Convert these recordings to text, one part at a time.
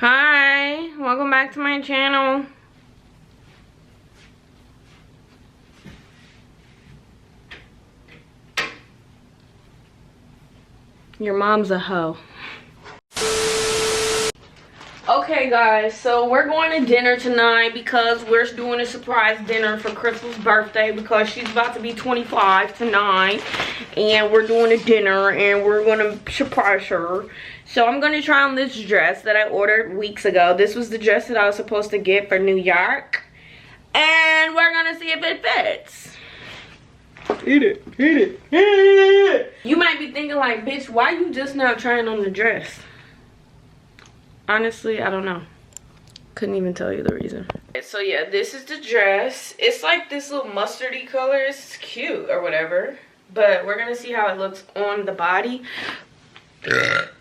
Hi, welcome back to my channel. Your mom's a hoe. Okay guys, so we're going to dinner tonight because we're doing a surprise dinner for Crystal's birthday because she's about to be 25 tonight, and we're doing a dinner and we're going to surprise her. So I'm going to try on this dress that I ordered weeks ago. This was the dress that I was supposed to get for New York, and we're going to see if it fits. Eat it, eat it, eat it. You might be thinking like, bitch, why you just now trying on the dress? Honestly, I don't know. Couldn't even tell you the reason. So yeah, this is the dress. It's like this little mustardy color. It's cute or whatever. But we're gonna see how it looks on the body.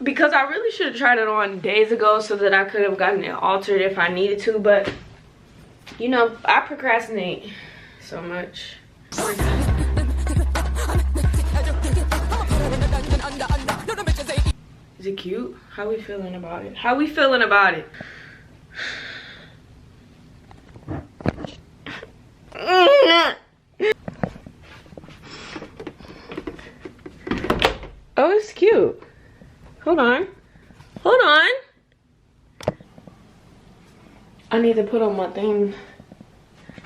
Because I really should have tried it on days ago so that I could have gotten it altered if I needed to. But, you know, I procrastinate so much. Is it cute? How we feeling about it? How we feeling about it? Oh, it's cute. Hold on. Hold on. I need to put on my thing.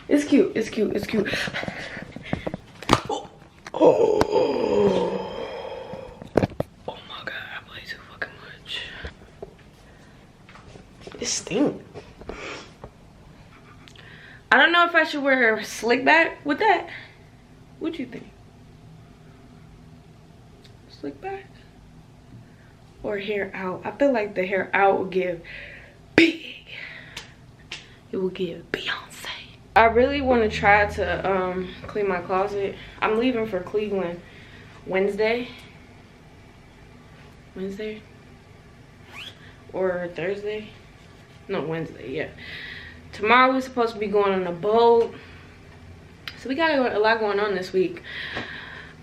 It's cute. It's cute. It's cute. Oh. It stinks. I don't know if I should wear a slick back with that. What you think? Slick back? Or hair out? I feel like the hair out will give big. It will give Beyonce. I really want to try to clean my closet. I'm leaving for Cleveland Wednesday. Wednesday? Or Thursday? No, Wednesday, yeah. Tomorrow we're supposed to be going on a boat. So we got a lot going on this week.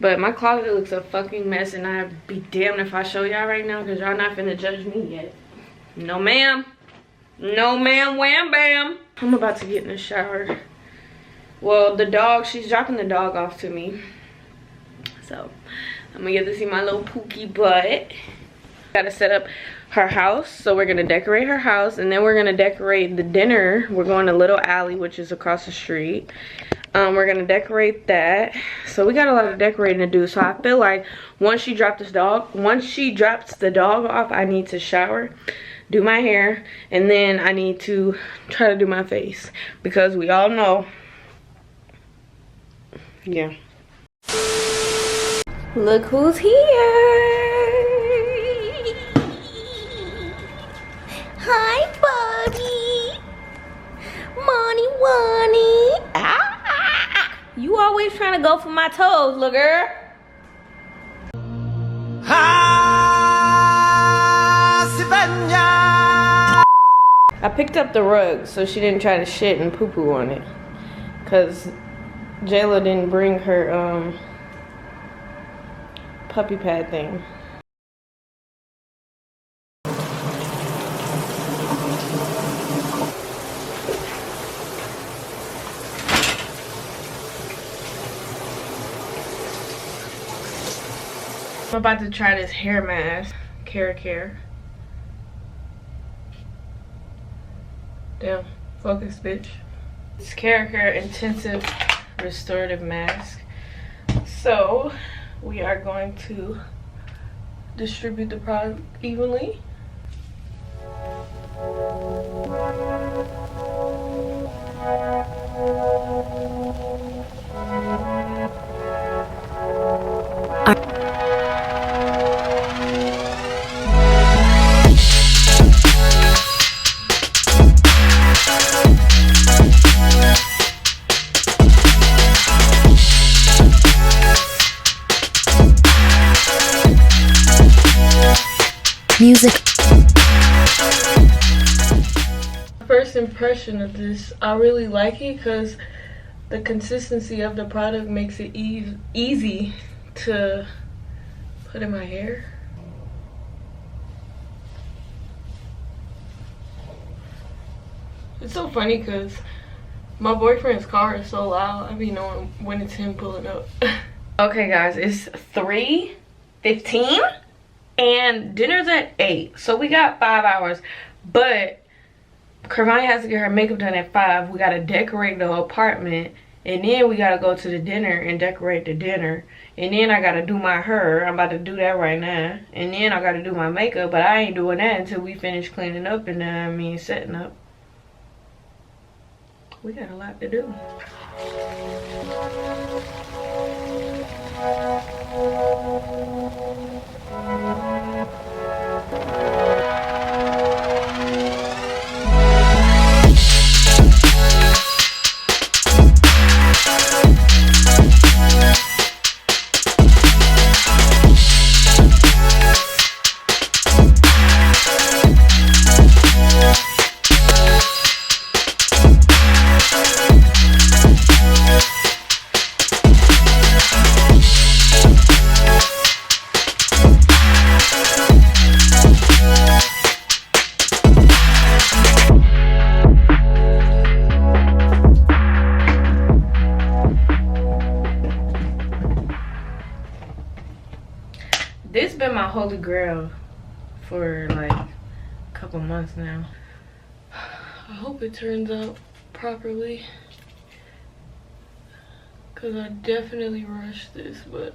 But my closet looks a fucking mess, and I'd be damned if I show y'all right now because y'all not finna judge me yet. No ma'am. No ma'am, wham bam. I'm about to get in the shower. Well, the dog, she's dropping the dog off to me. So I'm gonna get to see my little pookie butt. Gotta set up her house, so we're gonna decorate her house, and then we're gonna decorate the dinner. We're going to Little Alley, which is across the street. We're gonna decorate that. So we got a lot of decorating to do. So I feel like once she drops the dog off, I need to shower, do my hair, and then I need to try to do my face because we all know. Yeah. Look who's here. Hi, buddy. Money, Wani. Ah, you always trying to go for my toes, little girl. I picked up the rug so she didn't try to shit and poo-poo on it. Because Jayla didn't bring her puppy pad thing. I'm about to try this hair mask. Care. Damn, focus, bitch. It's Care Intensive Restorative Mask. So, we are going to distribute the product evenly. Music. First impression of this, I really like it because the consistency of the product makes it easy to put in my hair. It's so funny because my boyfriend's car is so loud. I be knowing when it's him pulling up. Okay guys, it's 3:15 and dinner's at 8. So we got 5 hours, but Kervani has to get her makeup done at 5. We gotta decorate the apartment, and then we gotta go to the dinner and decorate the dinner. And then I gotta do my hair. I'm about to do that right now. And then I gotta do my makeup, but I ain't doing that until we finish cleaning up and setting up. We got a lot to do. This been my holy grail for like a couple months now. I hope it turns out properly, because I definitely rushed this, but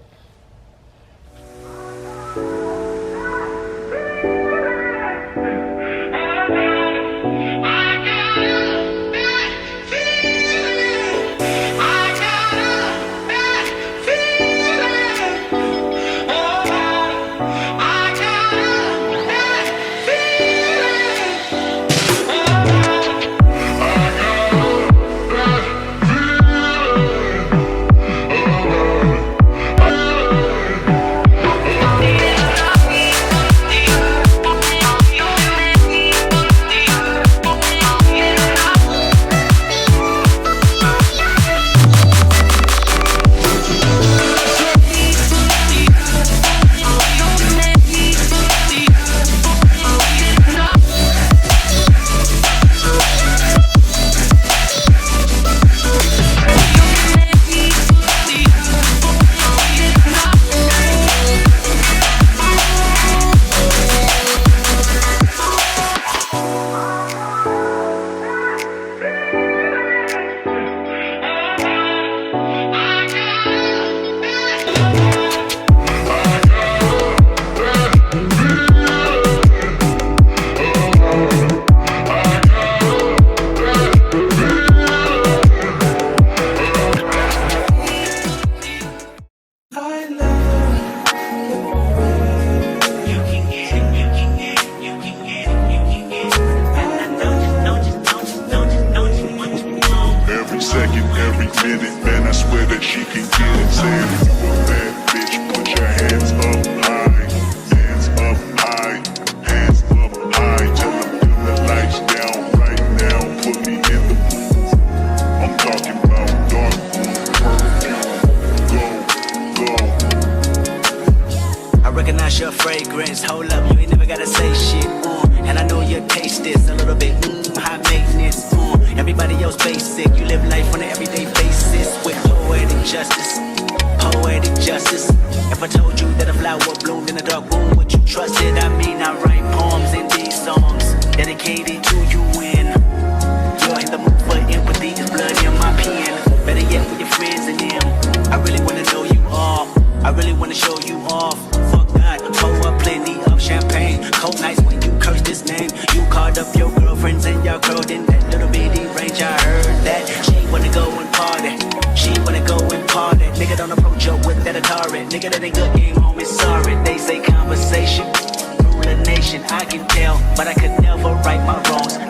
I can tell, but I could never right my wrongs.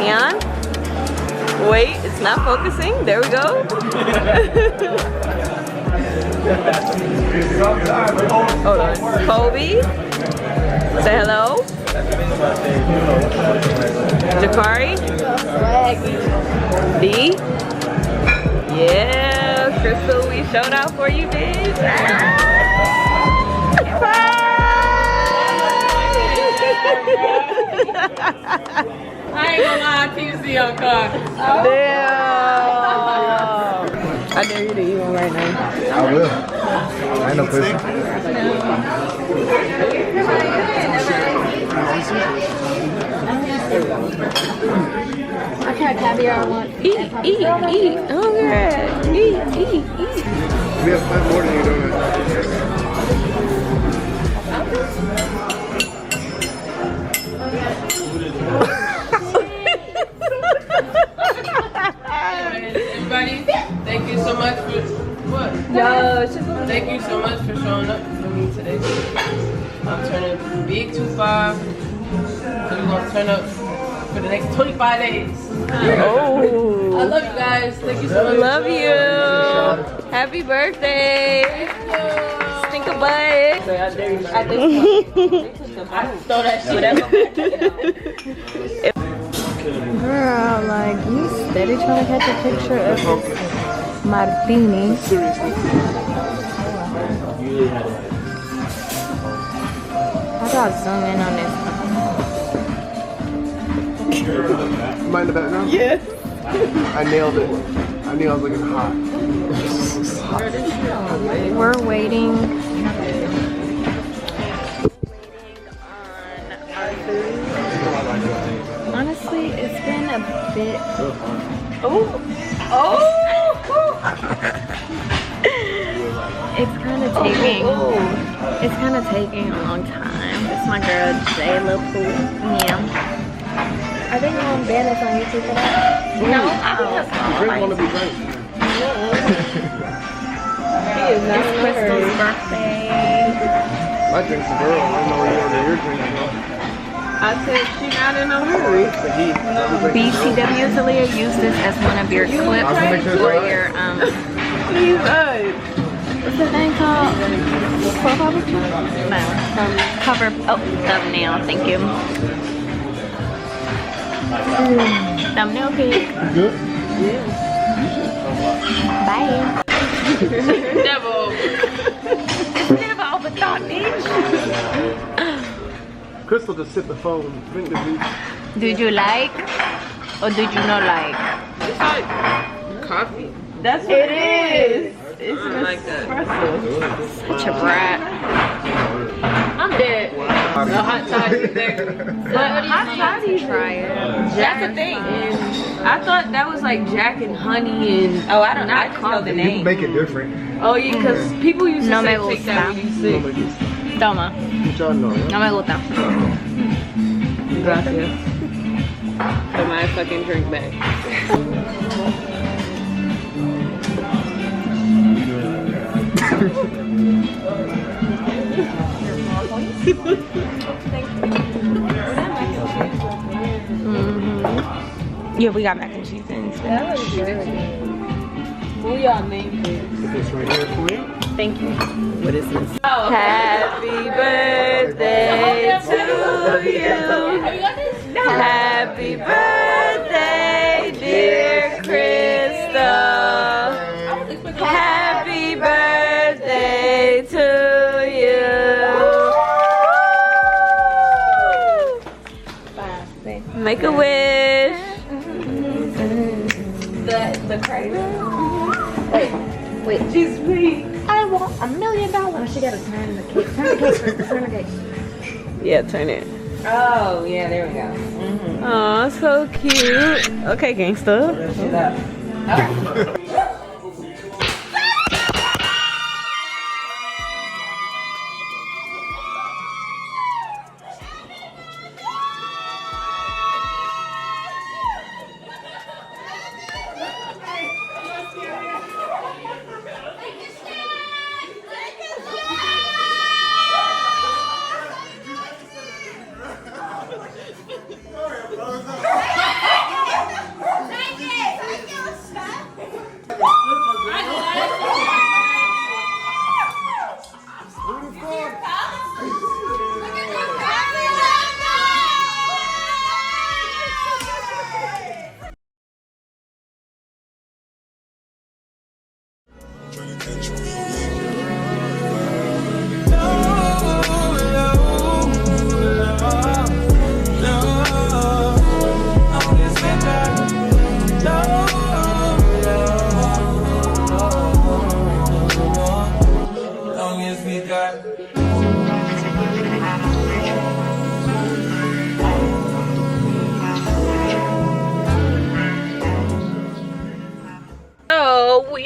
And wait, it's not focusing. There we go. Hold on. Kobe. Say hello. Jakari. D. Yeah, Crystal, we showed out for you, bitch. I ain't gonna lie, I keep seeing your car. Damn. I dare you to eat one right now. I will. I ain't no pussy. I tried caviar I want. Eat. Hungry. Eat. We have 5 more than you don't have. Everybody, thank you so much for what? No, Thank you so much for showing up for me today. I'm turning big 2-5. So we're gonna turn up for the next 25 days. Oh. I love you guys. Thank you so much. Love you. Happy birthday. Stink a butt. Throw that shit at Girl, like you steady trying to catch a picture of this martini. I gotta zoom in on this. Mind the background? Yes. I nailed it. I knew I was looking hot. We're waiting. Honestly, it's been a bit. It's kind of taking. It's kind of taking a long time. It's my girl J. LaPoo. Yeah. Are they on banners on YouTube for that? No, I just Drink want to be drunk. It's Crystal's birthday. My drink's a girl. I don't know where you're drinking. I said she not in a hurry. BCW Taliah, use this as one of your clips for your what's the thing called? Profile picture? No. Cover thumbnail, thank you. Thumbnail pic. Good? Yeah. Bye. Devil. Never overthought, bitch. Crystal just sipped the phone. Drink the juice. Did you like or did you not like? It's like coffee. That's what it is. It's like that. Such a brat. I'm dead. The hot toddy there. But hot toddy try it. That's the thing. I thought that was like Jack and Honey and I don't know. I just know the You name. can make it different. Oh yeah, because people used to No say me take that when you sick. Toma. Y'all know, yeah? No me gusta. Gracias. For my fucking drink bag. Yeah, we got mac and cheese and spinach. Who y'all named it? This right here for you. Thank you. What is this? Happy birthday to you. Happy birthday, dear Crystal. Happy birthday to you. Make a wish. The crazy. Wait. She's sweet. I want $1 million. She gotta turn the cake. Turn the cake. Turn the cake. Yeah, turn it. Oh, yeah, there we go. Oh, so cute. Okay, gangsta.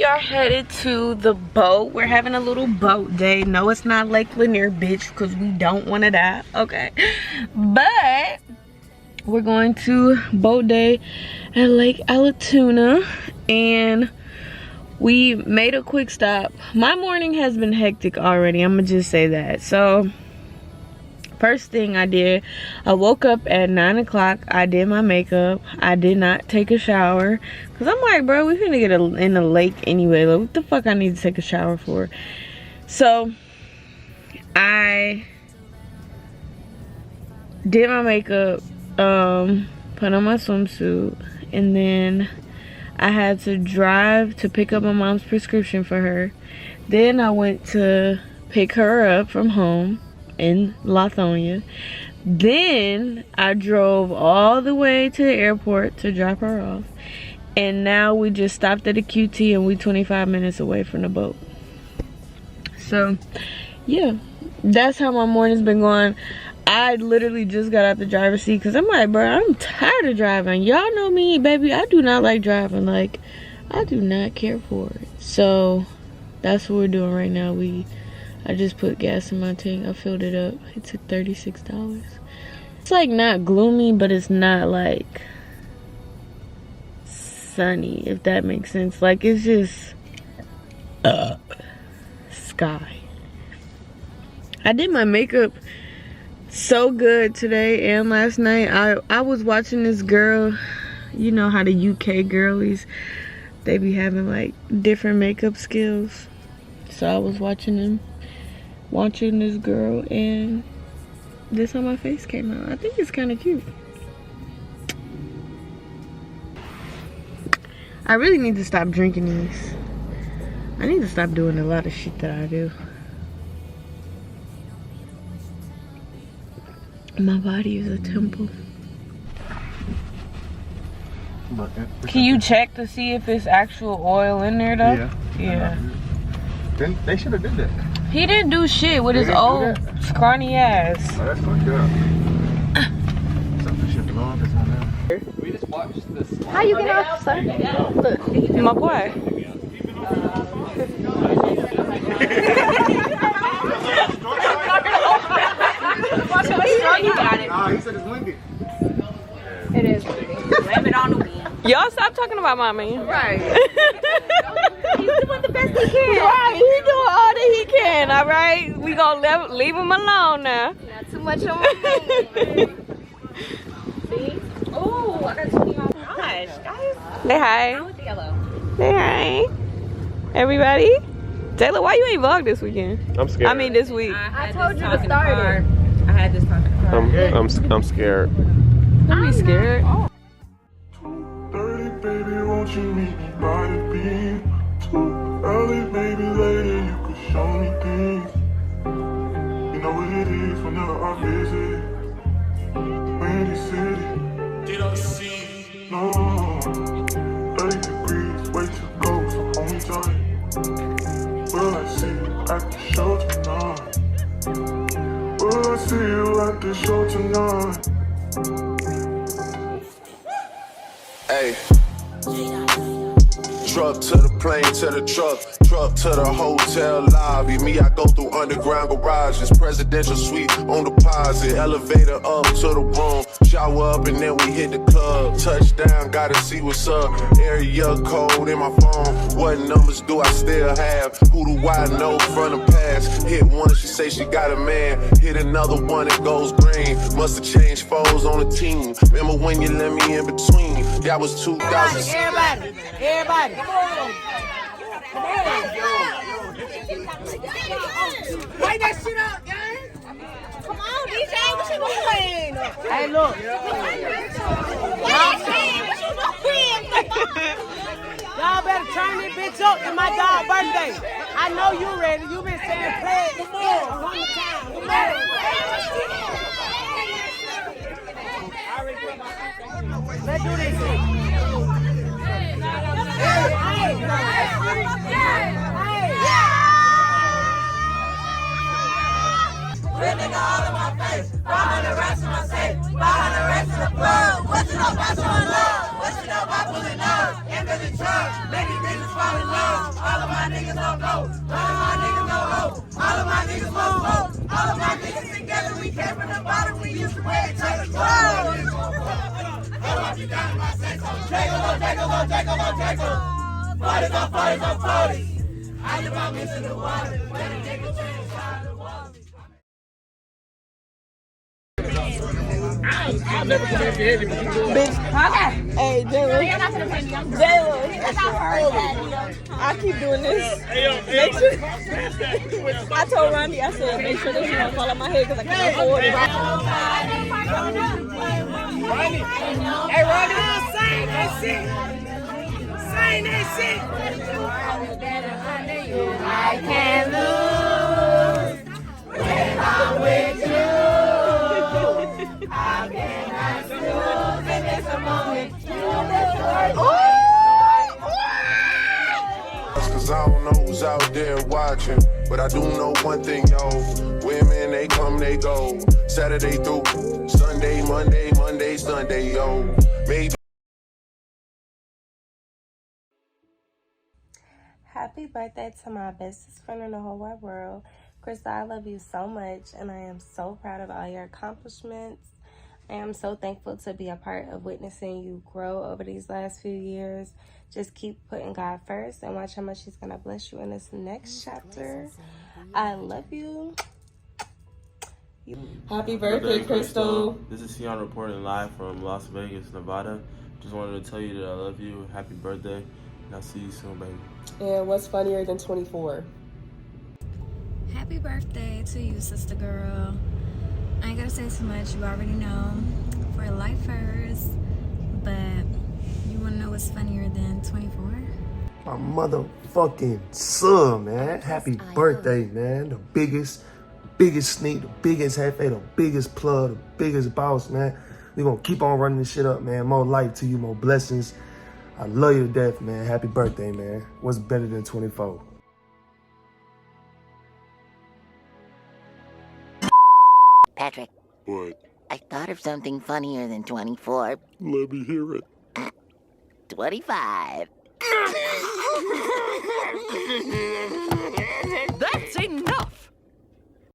we are headed to the boat. We're having a little boat day. No, it's not Lake Lanier, bitch, because we don't want to die, okay? But we're going to boat day at Lake Allatoona, and we made a quick stop. My morning has been hectic already, I'm gonna just say that. So first thing I did, I woke up at 9 o'clock. I did my makeup. I did not take a shower because I'm like, bro, we finna get in the lake anyway. Like, what the fuck I need to take a shower for? So I did my makeup, put on my swimsuit, and then I had to drive to pick up my mom's prescription for her. Then I went to pick her up from home in Lithonia. Then I drove all the way to the airport to drop her off, and now we just stopped at a QT and we 25 minutes away from the boat. So yeah, that's how my morning's been going. I literally just got out the driver's seat because I'm like, bro, I'm tired of driving. Y'all know me, baby. I do not like driving. Like, I do not care for it. So that's what we're doing right now. I just put gas in my tank. I filled it up. It took $36. It's like not gloomy, but it's not like sunny, if that makes sense. Like, it's just sky. I did my makeup so good today and last night. I was watching this girl. You know how the UK girlies, they be having like different makeup skills. So I was watching this girl, and this how my face came out. I think it's kind of cute. I really need to stop drinking these. I need to stop doing a lot of shit that I do. My body is a temple. Can you check to see if it's actual oil in there though? Yeah. Then they should have did that. He didn't do shit with his old scrawny ass. Oh, that's fucked up. Something should belong to someone. We just watched this. How you get off, sir? Look, my boy. You got it. He said it's windy. It is windy. Blame it on the wind. Y'all stop talking about my man. Right. He's doing the best he can. Right, he's doing all that he can, all right? We gonna leave him alone now. Not too much on my phone. See? Oh, I got to see my gosh, guys. Say hi. With the yellow. Say hi. Everybody. Taylor, why you ain't vlog this weekend? I'm scared. I mean this week. I told you to start it. I had this talk in the car. I'm scared. Don't be scared. 30, baby, won't you meet me by the beam? Too early, maybe later, you could show me things. You know what it is whenever I visit Windy City. Did I see? No, 30 degrees, way to go, so hold me tight. Will I see you at the show tonight? Will I see you at the show tonight? Hey, truck to the plane, to the truck to the hotel lobby. Me, I go through underground garages, presidential suite on deposit, elevator up to the room, shower up and then we hit the club. Touchdown, gotta see what's up. Area code in my phone. What numbers do I still have? Who do I know from the past? Hit one, she say she got a man. Hit another one, it goes green. Must have changed foes on the team. Remember when you let me in between? That was 2000. Everybody. Wait that shit up, guys. Come on, DJ, what you doing? Hey, look. What you doing? Y'all better turn this bitch up to my dog's birthday. I know you ready. You been saying play it before. One more time. Let's do this shit. Real nigga all in my face, 500 racks in my safe, 500 racks in the plug. What you know about showing love? What you know about pulling up? I've never come in here but you do it. Hey, Jayla, I keep doing this. Make sure. I told Ronnie, I said, make sure that you don't fall on my head because I can't afford it. Hey, Ronnie, sing that shit. Sing that shit. I can't lose when I'm with you. How can I lose in this moment? Cause I don't know who's out there watching, but I do know one thing, yo. Women, they come, they go. Saturday through Sunday, Monday, Sunday, yo. Maybe. Happy birthday to my bestest friend in the whole wide world. Krista, I love you so much, and I am so proud of all your accomplishments. I am so thankful to be a part of witnessing you grow over these last few years. Just keep putting God first and watch how much he's going to bless you in this next chapter. I love you. Happy birthday, Crystal. This is Sion reporting live from Las Vegas, Nevada. Just wanted to tell you that I love you. Happy birthday. And I'll see you soon, baby. And what's funnier than 24? Happy birthday to you, sister girl. I ain't gonna say too much, you already know. For life first. But you wanna know what's funnier than 24? My motherfucking son, man. Happy birthday, man. The biggest sneak, the biggest hefe, the biggest plug, the biggest boss, man. We're gonna keep on running this shit up, man. More life to you, more blessings. I love you to death, man. Happy birthday, man. What's better than 24? Patrick. What? I thought of something funnier than 24. Let me hear it. 25. That's enough!